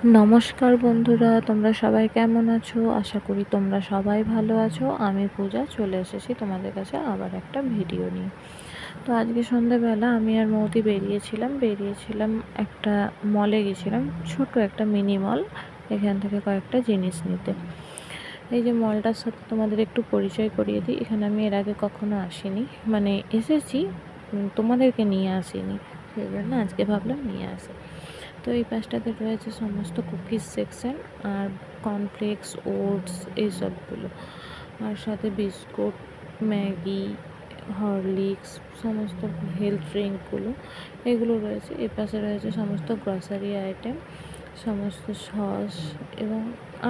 নমস্কার বন্ধুরা, তোমরা সবাই কেমন আছো? আশা করি তোমরা সবাই ভালো আছো। আমি পূজা চলে এসেছি তোমাদের কাছে আবার একটা ভিডিও নিয়ে। তো আজকে সন্ধ্যাবেলা আমি আর মৌদি বেরিয়েছিলাম একটা মলে গেছিলাম, ছোট একটা মিনি মল। এখান থেকে কয়েকটা জিনিস নিতে। এই যে মলটার সাথে তোমাদের একটু পরিচয় করিয়ে দিই। এখানে আমি এর আগে কখনো আসিনি, মানে এসেছি, তোমাদেরকে নিয়ে আসিনি, সেই জন্য আজকে ভাবলাম নিয়ে আসি। তো এই পাশটাতে রয়েছে সমস্ত কুকিজ সেকশন, আর কর্নফ্লেক্স, ওটস, এইসবগুলো, আর সাথে বিস্কুট, ম্যাগি, হরলিক্স, সমস্ত হেলথ ড্রিঙ্কগুলো এগুলো রয়েছে। এ পাশে রয়েছে সমস্ত গ্রসারি আইটেম, সমস্ত সস এবং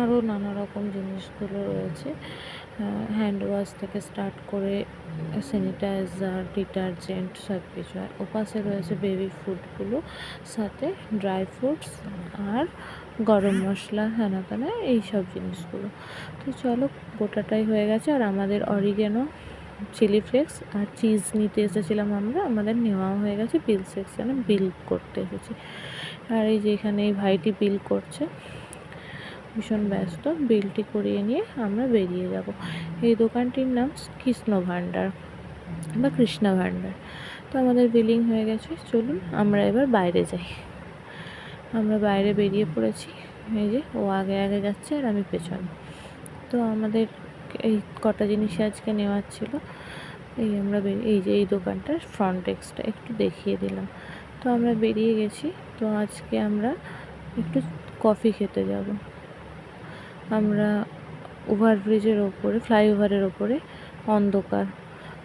আরও নানা রকম জিনিসগুলো রয়েছে। হ্যান্ড ওয়াশ থেকে স্টার্ট করে স্যানিটাইজার, ডিটারজেন্ট সব কিছু। আর ওপাশে রয়েছে বেবি ফুডগুলো, সাথে ড্রাই ফ্রুটস আর গরম মশলা, হেনা তেনা এইসব জিনিসগুলো। তো চলো, গোটাটাই হয়ে গেছে। আর আমাদের অরিগেনো, চিলি ফ্লেক্স আর চিজ নিতে এসেছিলাম আমরা, আমাদের নেওয়াও হয়ে গেছে। বিল সেকশানে বিল করতে এসেছি। আর এই যে এখানে এই ভাইটি বিল করছে, ভীষণ ব্যস্ত। বিলটি করিয়ে নিয়ে আমরা বেরিয়ে যাব। এই দোকানটির নাম কৃষ্ণ ভাণ্ডার বা কৃষ্ণা ভাণ্ডার। তো আমাদের বিলিং হয়ে গেছে, চলুন আমরা এবার বাইরে যাই। আমরা বাইরে বেরিয়ে পড়েছি। এই যে ও আগে আগে যাচ্ছে আর আমি পেছনে। তো আমাদের এই কটা জিনিস আজকে নেওয়ার ছিল। এই যে এই দোকানটার ফ্রন্ট ডেস্কটা একটু দেখিয়ে দিলাম। তো আমরা বেরিয়ে গেছি। তো আজকে আমরা একটু কফি খেতে যাব। আমরা ওভারব্রিজের ওপরে, ফ্লাইওভারের ওপরে অন্ধকার।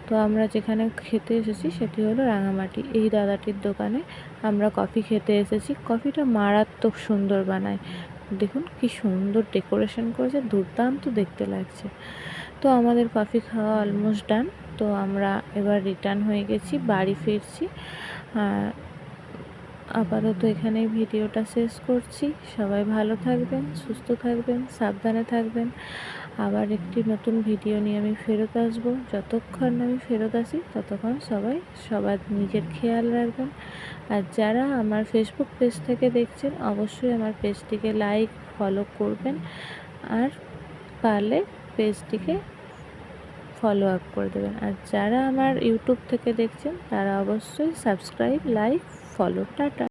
তো আমরা যেখানে খেতে এসেছি সেটি হলো রাঙামাটি। এই দাদাটির দোকানে আমরা কফি খেতে এসেছি। কফিটা মারাত্মক সুন্দর বানায়, দেখুন কি সুন্দর ডেকোরেশন করেছে, দুর্দান্ত দেখতে লাগছে। তো আমাদের কফি খাওয়া অলমোস্ট ডান। তো আমরা এবার রিটার্ন হয়ে গেছি, বাড়ি ফিরছি। আপাতত এখানেই ভিডিওটা শেষ করছি। সবাই ভালো থাকবেন, সুস্থ থাকবেন, সাবধানে থাকবেন। আবার একটি নতুন ভিডিও নিয়ে আমি ফেরত আসবো। যতক্ষণ আমি ফেরত আসি ততক্ষণ সবার নিজের খেয়াল রাখবেন। আর যারা আমার ফেসবুক পেজ থেকে দেখছেন, অবশ্যই আমার পেজটিকে লাইক, ফলো করবেন। আর পারলে পেজটিকে ফলো আপ করে দেবেন। আর যারা আমার ইউটিউব থেকে দেখছেন তারা অবশ্যই সাবস্ক্রাইব, লাইক, ফলো। টাটা।